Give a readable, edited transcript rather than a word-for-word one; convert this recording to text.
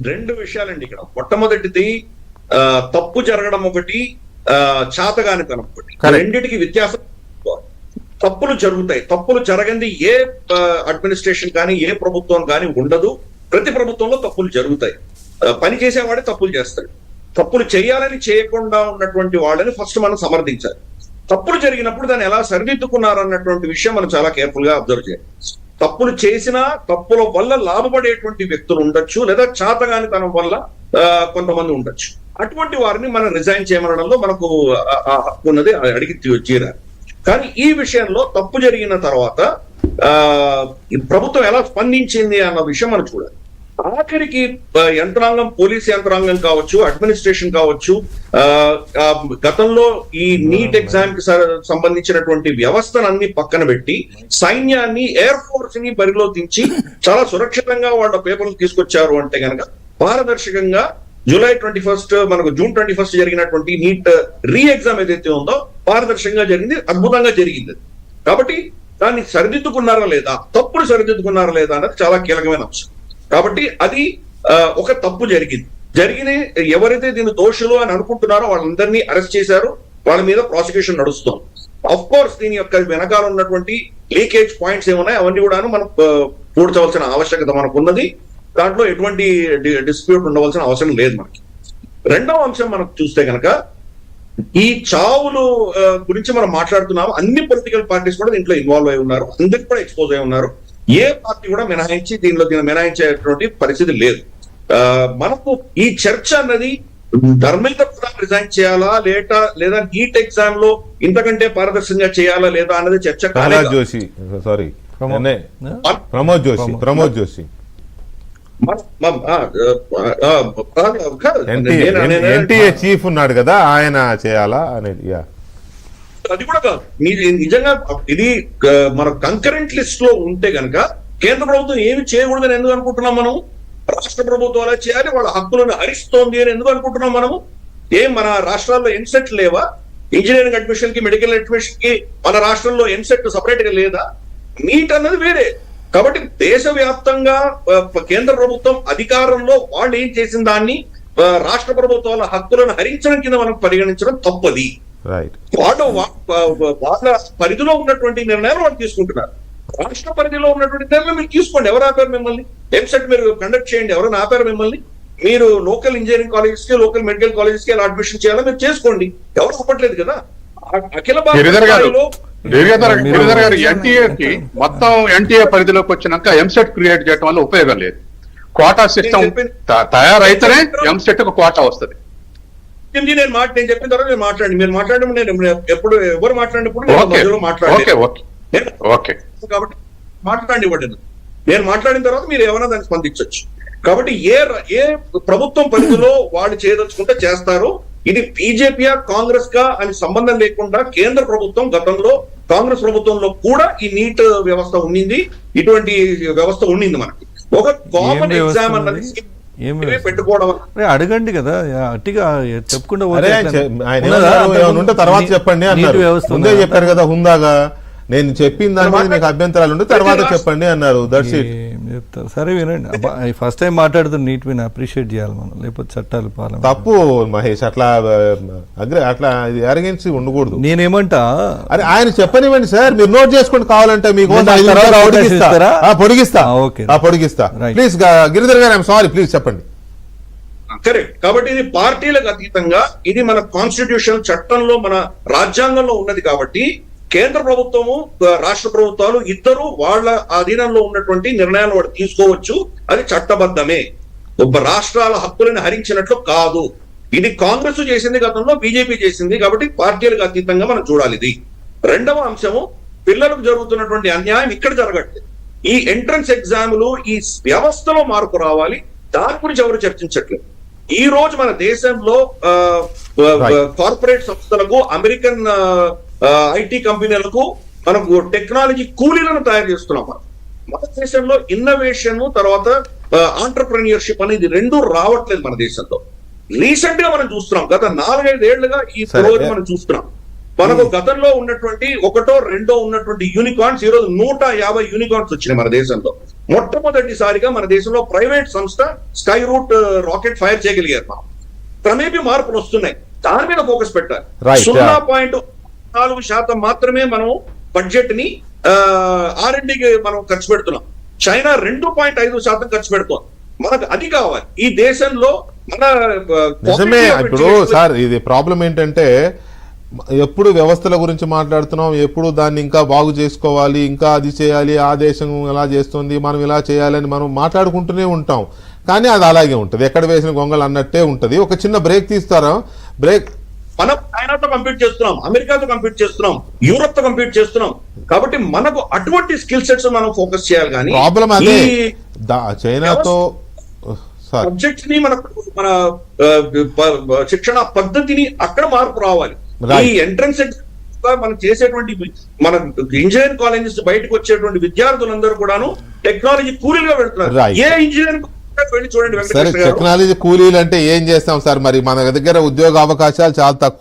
రెండు విషయాలండి ఇక్కడ. మొట్టమొదటిది తప్పు జరగడం ఒకటి, చాతగానితనం ఒకటి. రెండింటికి వ్యత్యాసం. తప్పులు జరుగుతాయి. తప్పులు జరగంది ఏ అడ్మినిస్ట్రేషన్ కానీ ఏ ప్రభుత్వం కానీ ఉండదు. ప్రతి ప్రభుత్వంలో తప్పులు జరుగుతాయి. పని చేసేవాడే తప్పులు చేస్తాడు. తప్పులు చేయాలని చేయకుండా ఉన్నటువంటి వాళ్ళని ఫస్ట్ మనం సమర్థించాలి. తప్పులు జరిగినప్పుడు దాన్ని ఎలా సరిదిద్దుకున్నారు అన్నటువంటి విషయం మనం చాలా కేర్ఫుల్ గా అబ్జర్వ్ చేయాలి. తప్పులు చేసినా తప్పుల వల్ల లాభపడేటువంటి వ్యక్తులు ఉండొచ్చు, లేదా చాతగానితనం వల్ల కొంతమంది ఉండొచ్చు. అటువంటి వారిని మనం రిజైన్ చేయమనడంలో మనకు హక్కు ఉన్నది, అడిగి తీరాలి. కానీ ఈ విషయంలో తప్పు జరిగిన తర్వాత ప్రభుత్వం ఎలా స్పందించింది అన్న విషయం మనం చూడాలి. ఆఖరికి యంత్రాంగం, పోలీస్ యంత్రాంగం కావచ్చు, అడ్మినిస్ట్రేషన్ కావచ్చు, గతంలో ఈ నీట్ ఎగ్జామ్ కి సంబంధించినటువంటి వ్యవస్థనన్ని పక్కన పెట్టి సైన్యాన్ని, ఎయిర్ ఫోర్స్ ని బరిలో దించి చాలా సురక్షితంగా వాళ్ళ పేపర్లు తీసుకొచ్చారు అంటే కనుక పారదర్శకంగా జూలై 21 మనకు జూన్ 21 జరిగినటువంటి నీట్ రీ ఎగ్జామ్ ఏదైతే ఉందో పారదర్శకంగా జరిగింది, అద్భుతంగా జరిగింది. కాబట్టి దాన్ని సరిదిద్దుకున్నారా లేదా, తప్పులు సరిదిద్దుకున్నారా లేదా అన్నది చాలా కీలకమైన అంశం. కాబట్టి అది ఒక తప్పు జరిగింది. ఎవరైతే దీని దోషులు అని అనుకుంటున్నారో వాళ్ళందరినీ అరెస్ట్ చేశారు. వాళ్ళ మీద ప్రాసిక్యూషన్ నడుస్తుంది. అఫ్ కోర్స్ దీని యొక్క వెనకాల ఉన్నటువంటి లీకేజ్ పాయింట్స్ ఏమున్నాయి అవన్నీ కూడా మనం పూడ్చవలసిన ఆవశ్యకత మనకు ఉన్నది. దాంట్లో ఎటువంటి డిస్ప్యూట్ ఉండవలసిన అవసరం లేదు మనకి. రెండవ అంశం మనం చూస్తే కనుక ఈ చావులు గురించి మనం మాట్లాడుతున్నాము. అన్ని పొలిటికల్ పార్టీస్ కూడా దీంట్లో ఇన్వాల్వ్ అయి ఉన్నారు, అందరికి కూడా ఎక్స్పోజ్ అయి ఉన్నారు. ఏ పార్టీ కూడా దీన్ని మినహాయించేటువంటి పరిస్థితి లేదు. మనకు ఈ చర్చ అన్నది ధర్మేంద్ర ప్రధాన్ రిజైన్ చేయాలా లేదా నీట్ ఎగ్జామ్ లో ఇంతకంటే పారదర్శకంగా చేయాలా లేదా అన్నది చర్చ. ప్రమోద్ జోషి ఎన్టీఏ చీఫ్ ఉన్నాడు కదా, ఆయన చేయాలా అనేది. అది కూడా కాదు. నిజంగా ఇది మన కంకరెంట్ లిస్ట్ లో ఉంటే గనక కేంద్ర ప్రభుత్వం ఏమి చేయకూడదని ఎందుకు అనుకుంటున్నాం మనం? రాష్ట్ర ప్రభుత్వాలే చేయాలి, వాళ్ళ హక్కులను హరిస్తోంది అని ఎందుకు అనుకుంటున్నాం మనము? మన రాష్ట్రాల్లో ఎన్సెట్ లేవా? ఇంజనీరింగ్ అడ్మిషన్ కి, మెడికల్ అడ్మిషన్ కి మన రాష్ట్రంలో ఎన్సెట్ సపరేట్ గా లేదా? నీట్ అన్నది వేరే. కాబట్టి దేశవ్యాప్తంగా కేంద్ర ప్రభుత్వం అధికారంలో వాళ్ళు ఏం చేసిన దాన్ని రాష్ట్ర ప్రభుత్వాల హక్కులను హరించడం కింద మనం పరిగణించడం తప్పది. వాళ్ళు వాళ్ళ పరిధిలో ఉన్నటువంటి నిర్ణయాలు వాళ్ళు తీసుకుంటున్నారు. రాష్ట్ర పరిధిలో ఉన్నటువంటి నిర్ణయం మీరు తీసుకోండి. ఎవరు ఆపారు మిమ్మల్ని? ఎంసెట్ మీరు కండక్ట్ చేయండి. ఎవరైనా ఆపారు మిమ్మల్ని? మీరు లోకల్ ఇంజనీరింగ్ కాలేజెస్ కి, లోకల్ మెడికల్ కాలేజెస్ కి ఎలా అడ్మిషన్ చేయాలో మీరు చేసుకోండి. ఎవరు ఆపట్లేదు కదా. అఖిల భారత ఎన్టీఏకి మొత్తం ఎన్టీఏ పరిధిలోకి వచ్చినాక ఎంసెట్ క్రియేట్ చేయడం వల్ల ఉపయోగం లేదు. కోటా సిస్టమ్ తయారైతేనే ఎంసెట్ కు కోటా వస్తుంది. నేను చెప్పిన తర్వాత మీరు మాట్లాడండి. మీరు మాట్లాడడం నేను ఎప్పుడు ఎవరు మాట్లాడినప్పుడు కాబట్టి మాట్లాడండి ఇవ్వండి. నేను మాట్లాడిన తర్వాత మీరు ఏమైనా దాన్ని స్పందించవచ్చు. కాబట్టి ఏ ప్రభుత్వం పరిధిలో వాళ్ళు చేయదలుచుకుంటే చేస్తారు. ఇది బీజేపీ కాంగ్రెస్ గా అని సంబంధం లేకుండా కేంద్ర ప్రభుత్వం గతంలో కాంగ్రెస్ ప్రభుత్వంలో కూడా ఈ నీట్ వ్యవస్థ ఉండింది, ఇటువంటి వ్యవస్థ ఉండింది. మనకి ఒక కామన్ ఎగ్జామ్ అన్నది పెట్టుకోవడం. అడగండి కదా, అట్టిగా చెప్పుకుంటూ తర్వాత చెప్పండి అన్నారు. ముందే చెప్పారు కదా హుందాగా, నేను చెప్పిన దాని మీద మీకు అభ్యంతరాలు ఉంటే తర్వాత చెప్పండి అన్నారు. చెప్తారు. సరే వినండి. ఫస్ట్ టైం మాట్లాడుతున్న నీట్ మీద అప్రిషియేట్ చేయాలి మనం, లేకపోతే చట్టాలు పాలన తప్పు. మహేష్ అట్లా అరగెన్సీ ఉండకూడదు. నేనేమంటా, అరే ఆయన చెప్పనివ్వండి సార్, మీరు నోట్ చేసుకోండి. కావాలంటే మీకు పొడిగిస్తా. ప్లీజ్ గిరిధర్ గారు, ఐఎమ్ సారీ, ప్లీజ్ చెప్పండి. కరెక్ట్. కాబట్టి ఇది పార్టీలకు అతీతంగా, ఇది మన కాన్స్టిట్యూషన్ చట్టంలో, మన రాజ్యాంగంలో ఉన్నది. కాబట్టి కేంద్ర ప్రభుత్వము, రాష్ట్ర ప్రభుత్వాలు ఇద్దరు వాళ్ళ అధీనంలో ఉన్నటువంటి నిర్ణయాలు వాడు తీసుకోవచ్చు. అది చట్టబద్ధమే. రాష్ట్రాల హక్కులను హరించినట్లు కాదు. ఇది కాంగ్రెస్ చేసింది, గతంలో బీజేపీ చేసింది. కాబట్టి పార్టీలకు అతీతంగా మనం చూడాలి. ఇది రెండవ అంశము. పిల్లలకు జరుగుతున్నటువంటి అన్యాయం ఇక్కడ జరగట్లేదు. ఈ ఎంట్రన్స్ ఎగ్జాములు, ఈ వ్యవస్థలో మార్పు రావాలి. దాని గురించి ఎవరు చర్చించట్లేదు. ఈ రోజు మన దేశంలో కార్పొరేట్ సంస్థలకు, అమెరికన్ ఐటీ కంపెనీలకు మనకు టెక్నాలజీ కూలీలను తయారు చేస్తున్నాం. మన దేశంలో ఇన్నోవేషన్ తర్వాత ఆంటర్ప్రెన్యూర్షిప్ అనేది రెండు రావట్లేదు మన దేశంలో. రీసెంట్ గా మనం చూస్తున్నాం, గత 4-5 ఏళ్లుగా ఈ పురోగతి మనం చూస్తున్నాం. మనకు గతంలో ఉన్నటువంటి 1-2 ఉన్నటువంటి యూనికార్న్స్ ఈ రోజు 150 యూనికార్న్స్ వచ్చినాయి మన దేశంలో. మొట్టమొదటిసారిగా మన దేశంలో ప్రైవేట్ సంస్థ స్కై రూట్ రాకెట్ ఫైర్ చేయగలిగారు. మనం క్రమేపీ మార్పులు వస్తున్నాయి, దాని మీద ఫోకస్ పెట్టాలి. Right, 0.4% మాత్రమే మనం బడ్జెట్ ని R&Dకి మనం ఖర్చు పెడుతున్నాం. చైనా 2.5% ఖర్చు పెడుతోంది. మనకు అది కావాలి ఈ దేశంలో. మన నిజమే. ఇప్పుడు సార్ ఇది ప్రాబ్లం ఏంటంటే ఎప్పుడు వ్యవస్థల గురించి మాట్లాడుతున్నాం, ఎప్పుడు దాన్ని ఇంకా బాగు చేసుకోవాలి, ఇంకా అది చేయాలి, ఆ దేశం ఎలా చేస్తుంది, మనం ఇలా చేయాలని మనం మాట్లాడుకుంటూనే ఉంటాం. కానీ అది అలాగే ఉంటుంది, ఎక్కడ వేసిన గొంగలు అన్నట్టే ఉంటుంది. ఒక చిన్న బ్రేక్ తీస్తారా? బ్రేక్. మనం చైనాతో కంపీట్ చేస్తున్నాం, అమెరికాతో కంపీట్ చేస్తున్నాం, యూరోప్ తో కంపీట్ చేస్తున్నాం. కాబట్టి మనకు అటువంటి స్కిల్ సెట్స్ మనం ఫోకస్ చేయాలి. కానీ ప్రాబ్లం అదే, చైనాతో సబ్జెక్ట్స్ ని మన శిక్షణ పద్ధతిని అక్కడ మార్పు రావాలి. ఈ ఎంట్రన్స్ మనం చేసేటువంటి మన ఇంజనీరింగ్ కాలేజెస్ బయటకు వచ్చేటువంటి విద్యార్థులందరూ కూడాను టెక్నాలజీ కూలీలుగా వెళ్తున్నారు. ఏ ఇంజనీరింగ్ వెళ్ళి చూడండి సరే, టెక్నాలజీ కూలీలు అంటే ఏం చేస్తాం సార్? మరి మన దగ్గర ఉద్యోగ అవకాశాలు చాలా తక్కువ.